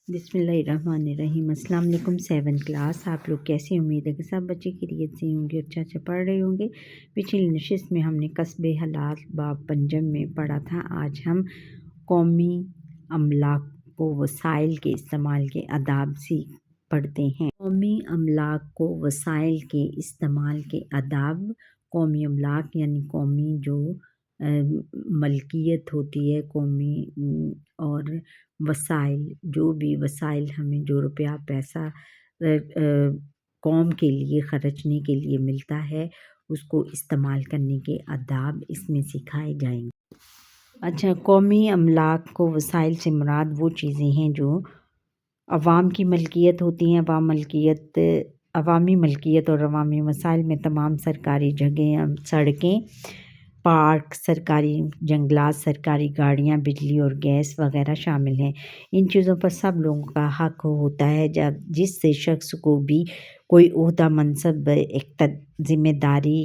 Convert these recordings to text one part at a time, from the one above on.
بسم اللہ الرحمن الرحیم۔ السلام علیکم 7 کلاس، آپ لوگ کیسے؟ امید ہے کہ سب بچے خیریت سے ہوں گے، اچھا پڑھ رہے ہوں گے۔ پچھلی نشست میں ہم نے قصب حالات باب پنجم میں پڑھا تھا۔ آج ہم قومی املاک کو وسائل کے استعمال کے آداب سے پڑھتے ہیں۔ قومی املاک کو وسائل کے استعمال کے آداب۔ قومی املاک یعنی قومی جو ملکیت ہوتی ہے قومی، اور وسائل جو بھی وسائل ہمیں جو روپیہ پیسہ قوم کے لیے خرچنے کے لیے ملتا ہے اس کو استعمال کرنے کے آداب اس میں سکھائے جائیں گے۔ اچھا، قومی املاک کو وسائل سے مراد وہ چیزیں ہیں جو عوام کی ملکیت ہوتی ہیں۔ عوامی ملکیت اور عوامی وسائل میں تمام سرکاری جگہیں، سڑکیں، پارک، سرکاری جنگلات، سرکاری گاڑیاں، بجلی اور گیس وغیرہ شامل ہیں۔ ان چیزوں پر سب لوگوں کا حق ہوتا ہے۔ جس سے شخص کو بھی کوئی عہدہ، منصب، ذمہ داری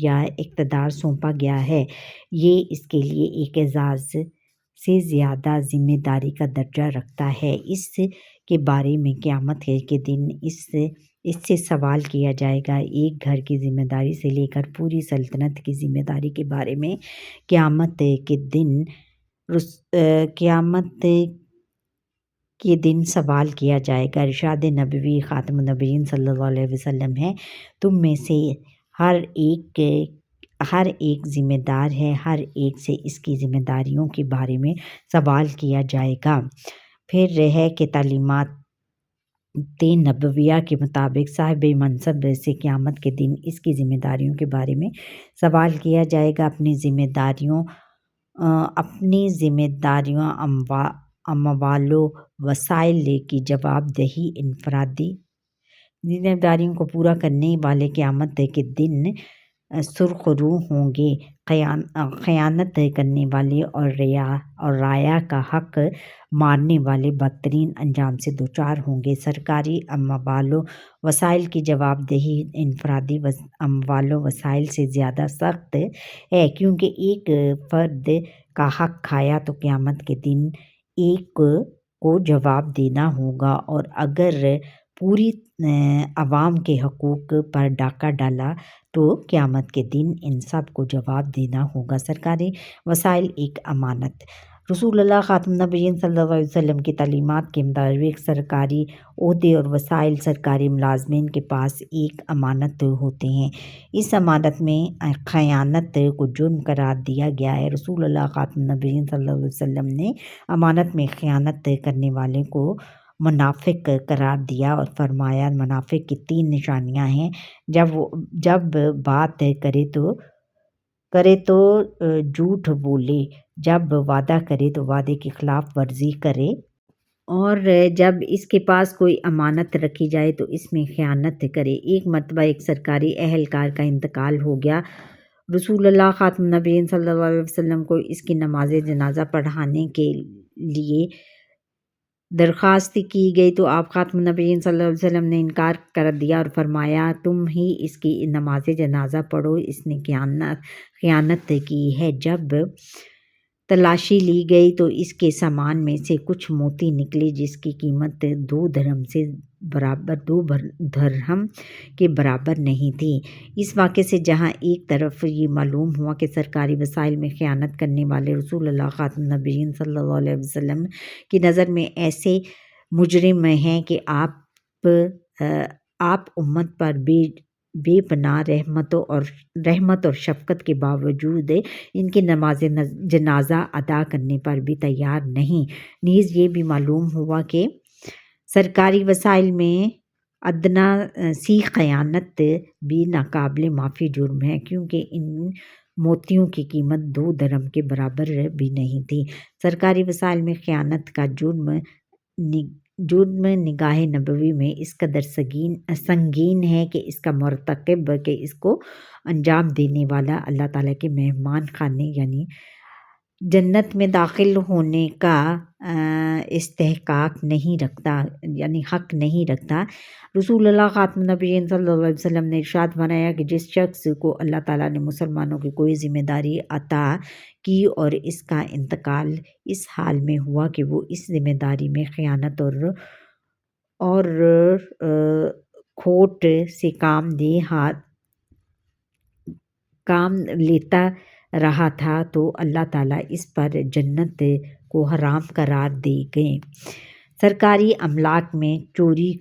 یا اقتدار سونپا گیا ہے، یہ اس کے لیے ایک اعزاز سے زیادہ ذمہ داری کا درجہ رکھتا ہے۔ اس کے بارے میں قیامت کے دن اس سے سوال کیا جائے گا۔ ایک گھر کی ذمہ داری سے لے کر پوری سلطنت کی ذمہ داری کے بارے میں قیامت کے دن سوال کیا جائے گا۔ ارشاد نبوی خاتم النبیین صلی اللہ علیہ وسلم ہے، تم میں سے ہر ایک ذمہ دار ہے، ہر ایک سے اس کی ذمہ داریوں کے بارے میں سوال کیا جائے گا۔ پھر ہے کہ تعلیمات نبویہ کے مطابق صاحب منصب سے قیامت کے دن اس کی ذمہ داریوں کے بارے میں سوال کیا جائے گا۔ اپنی ذمہ داریوں اموال و وسائل کی جواب دہی انفرادی ذمہ داریوں کو پورا کرنے والے قیامت کے دن سرخ رو ہوں گے۔ خیانت کرنے والے اور رعایا کا حق مارنے والے بدترین انجام سے دوچار ہوں گے۔ سرکاری اموال و وسائل کی جواب دہی انفرادی اموال و وسائل سے زیادہ سخت ہے، کیونکہ ایک فرد کا حق کھایا تو قیامت کے دن ایک کو جواب دینا ہوگا، اور اگر پوری عوام کے حقوق پر ڈاکہ ڈالا تو قیامت کے دن ان سب کو جواب دینا ہوگا۔ سرکاری وسائل ایک امانت۔ رسول اللہ خاتم النبیین صلی اللہ علیہ وسلم کی تعلیمات کے مطابق سرکاری عہدے اور وسائل سرکاری ملازمین کے پاس ایک امانت ہوتے ہیں۔ اس امانت میں خیانت کو جرم قرار دیا گیا ہے۔ رسول اللہ خاتم النبیین صلی اللہ علیہ وسلم نے امانت میں خیانت کرنے والے کو منافق قرار دیا اور فرمایا، منافق کی 3 نشانیاں ہیں: جب بات کرے تو جھوٹ بولے، جب وعدہ کرے تو وعدے کی خلاف ورزی کرے، اور جب اس کے پاس کوئی امانت رکھی جائے تو اس میں خیانت کرے۔ ایک مرتبہ ایک سرکاری اہلکار کا انتقال ہو گیا۔ رسول اللہ خاتم النبیین صلی اللہ علیہ وسلم کو اس کی نماز جنازہ پڑھانے کے لیے درخواست کی گئی تو آپ خاتم النبیین صلی اللہ علیہ وسلم نے انکار کر دیا اور فرمایا، تم ہی اس کی نماز جنازہ پڑھو، اس نے خیانت کی ہے۔ جب تلاشی لی گئی تو اس کے سامان میں سے کچھ موتی نکلے جس کی قیمت 2 درہم کے برابر نہیں تھی۔ اس واقعے سے جہاں ایک طرف یہ معلوم ہوا کہ سرکاری وسائل میں خیانت کرنے والے رسول اللہ خاتم النبیین صلی اللہ علیہ وسلم کی نظر میں ایسے مجرم ہیں کہ آپ امت پر بے پناہ رحمت اور شفقت کے باوجود ان کی نماز جنازہ ادا کرنے پر بھی تیار نہیں۔ نیز یہ بھی معلوم ہوا کہ سرکاری وسائل میں ادنا سی خیانت بھی ناقابل معافی جرم ہے، کیونکہ ان موتیوں کی قیمت 2 درہم کے برابر بھی نہیں تھی۔ سرکاری وسائل میں خیانت کا جرم نگاہ نبوی میں اس قدر سنگین ہے کہ اس کا مرتکب کہ اس کو انجام دینے والا اللہ تعالیٰ کے مہمان خانے یعنی جنت میں داخل ہونے کا استحقاق نہیں رکھتا، یعنی حق نہیں رکھتا۔ رسول اللہ خاتم النبیین صلی اللہ علیہ وسلم نے ارشاد فرمایا کہ جس شخص کو اللہ تعالیٰ نے مسلمانوں کی کوئی ذمہ داری عطا کی اور اس کا انتقال اس حال میں ہوا کہ وہ اس ذمہ داری میں خیانت اور کھوٹ سے کام لیتا رہا تھا تو اللہ تعالیٰ اس پر جنت کو حرام قرار دے گئے۔ سرکاری املاک میں چوری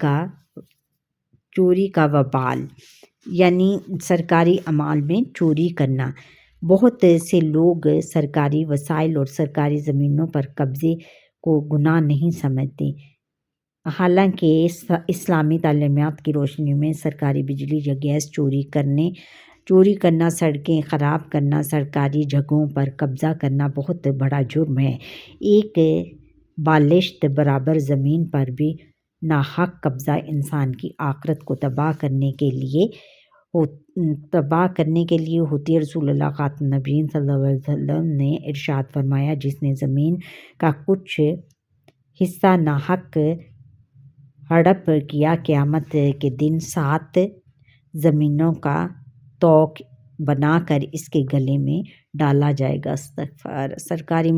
کا وبال، یعنی سرکاری اموال میں چوری کرنا۔ بہت سے لوگ سرکاری وسائل اور سرکاری زمینوں پر قبضے کو گناہ نہیں سمجھتے، حالانکہ اسلامی تعلیمات کی روشنی میں سرکاری بجلی یا گیس چوری کرنا، سڑکیں خراب کرنا، سرکاری جگہوں پر قبضہ کرنا بہت بڑا جرم ہے۔ ایک بالشت برابر زمین پر بھی ناحق قبضہ انسان کی آخرت کو تباہ کرنے کے لیے ہوتی ہے۔ رسول اللہ خاتم النبیین صلی اللہ علیہ وسلم نے ارشاد فرمایا، جس نے زمین کا کچھ حصہ ناحق ہڑپ کیا، قیامت کے دن 7 زمینوں کا طوق بنا کر اس کے گلے میں ڈالا جائے گا۔ استغفار۔ سرکاری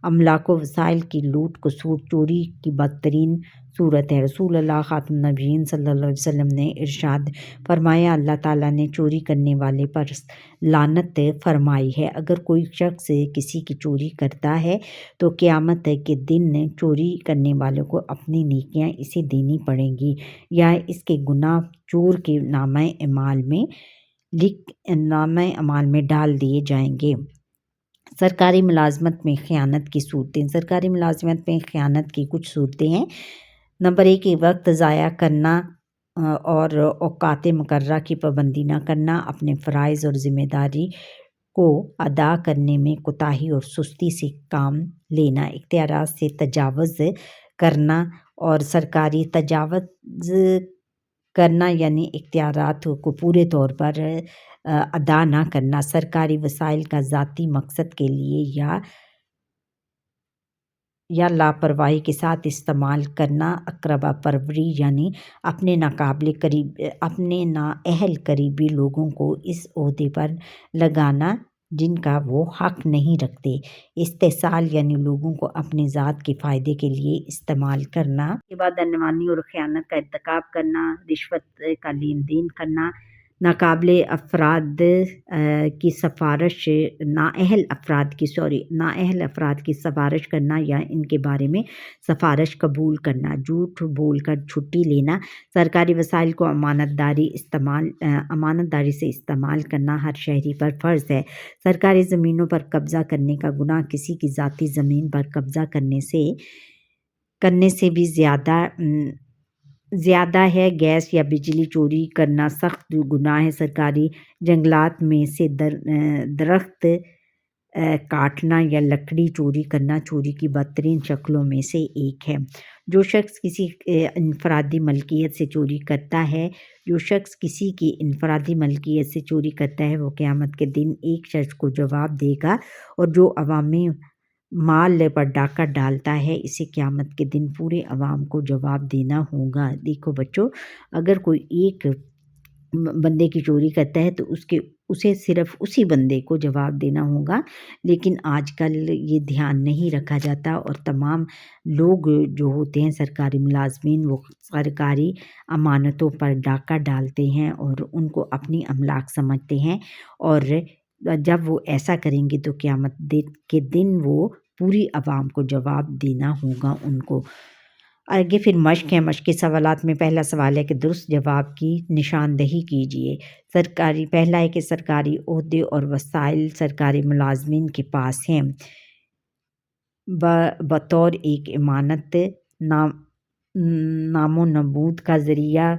املاک و وسائل کی لوٹ کسوٹ چوری کی بدترین صورت ہے۔ رسول اللہ خاتم النبیین صلی اللہ علیہ وسلم نے ارشاد فرمایا، اللہ تعالیٰ نے چوری کرنے والے پر لعنت فرمائی ہے۔ اگر کوئی شخص کسی کی چوری کرتا ہے تو قیامت کے دن چوری کرنے والے کو اپنی نیکیاں اسے دینی پڑیں گی یا اس کے گناہ چور کے نامہ اعمال میں ڈال دیے جائیں گے۔ سرکاری ملازمت میں خیانت کی صورتیں۔ سرکاری ملازمت میں خیانت کی کچھ صورتیں ہیں۔ نمبر 1، وقت ضائع کرنا اور اوقات مقررہ کی پابندی نہ کرنا، اپنے فرائض اور ذمہ داری کو ادا کرنے میں کوتاہی اور سستی سے کام لینا، اختیارات سے تجاوز کرنا اور سرکاری تجاوز کرنا یعنی اختیارات کو پورے طور پر ادا نہ کرنا، سرکاری وسائل کا ذاتی مقصد کے لیے یا لاپرواہی کے ساتھ استعمال کرنا، اقربا پروری یعنی اپنے نااہل قریبی لوگوں کو اس عہدے پر لگانا جن کا وہ حق نہیں رکھتے، استحصال یعنی لوگوں کو اپنی ذات کے فائدے کے لیے استعمال کرنا، اس کے بعد انوانی اور خیانت کا ارتکاب کرنا، رشوت کا لین دین کرنا، نااہل افراد کی سفارش کرنا یا ان کے بارے میں سفارش قبول کرنا، جھوٹ بول کر چھٹی لینا، سرکاری وسائل کو امانت داری سے استعمال کرنا ہر شہری پر فرض ہے۔ سرکاری زمینوں پر قبضہ کرنے کا گناہ کسی کی ذاتی زمین پر قبضہ کرنے سے بھی زیادہ ہے۔ گیس یا بجلی چوری کرنا سخت گناہ ہے۔ سرکاری جنگلات میں سے درخت کاٹنا یا لکڑی چوری کرنا چوری کی بدترین شکلوں میں سے ایک ہے۔ جو شخص کسی کی انفرادی ملکیت سے چوری کرتا ہے وہ قیامت کے دن ایک شخص کو جواب دے گا، اور جو عوامی مال پر ڈاکہ ڈالتا ہے اسے قیامت کے دن پورے عوام کو جواب دینا ہوگا۔ دیکھو بچوں، اگر کوئی ایک بندے کی چوری کرتا ہے تو اسے صرف اسی بندے کو جواب دینا ہوگا، لیکن آج کل یہ دھیان نہیں رکھا جاتا اور تمام لوگ جو ہوتے ہیں سرکاری ملازمین وہ سرکاری امانتوں پر ڈاکہ ڈالتے ہیں اور ان کو اپنی املاک سمجھتے ہیں، اور جب وہ ایسا کریں گے تو قیامت کے دن وہ پوری عوام کو جواب دینا ہوگا ان کو۔ آگے پھر مشق ہے۔ مشق کے سوالات میں پہلا سوال ہے کہ درست جواب کی نشاندہی کیجیے۔ پہلا ہے کہ سرکاری عہدے اور وسائل سرکاری ملازمین کے پاس ہیں بطور ایک امانت، نام و نمود کا ذریعہ،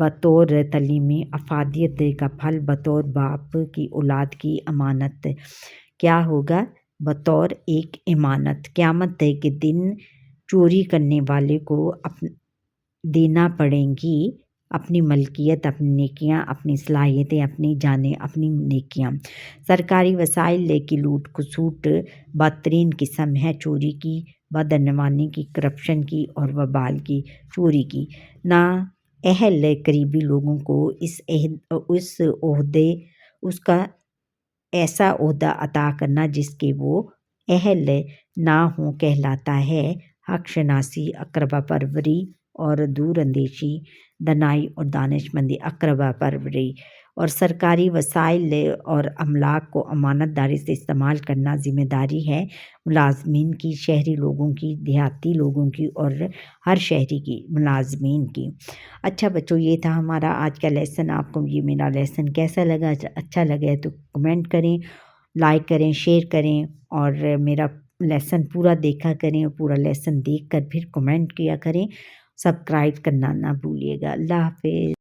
بطور تعلیمی افادیت کا پھل، بطور باپ کی اولاد کی امانت۔ کیا ہوگا؟ بطور ایک امانت۔ قیامت کے دن چوری کرنے والے کو دینا پڑیں گی اپنی ملکیت، اپنی نیکیاں، اپنی صلاحیتیں، اپنی جانیں، اپنی نیکیاں۔ سرکاری وسائل لے کی لوٹ کھسوٹ بدترین قسم ہے، چوری کی، بدعنوانی کی، کرپشن کی اور وبال کی۔ چوری کی نااہل قریبی لوگوں کو اس کا ایسا عہدہ عطا کرنا جس کے وہ اہل نہ ہوں کہلاتا ہے حق شناسی، اقربا پروری اور دور اندیشی، دانائی اور دانش مندی۔ اقربا پروری اور سرکاری وسائل اور املاک کو امانت داری سے استعمال کرنا ذمہ داری ہے ملازمین کی، شہری لوگوں کی، دیہاتی لوگوں کی اور ہر شہری کی، ملازمین کی۔ اچھا بچوں، یہ تھا ہمارا آج کا لیسن۔ آپ کو یہ میرا لیسن کیسا لگا؟ اچھا لگا ہے تو کمنٹ کریں، لائک کریں، شیئر کریں اور میرا لیسن پورا دیکھا کریں اور پورا لیسن دیکھ کر پھر کمنٹ کیا کریں۔ سبسکرائب کرنا نہ بھولیے گا۔ اللہ حافظ۔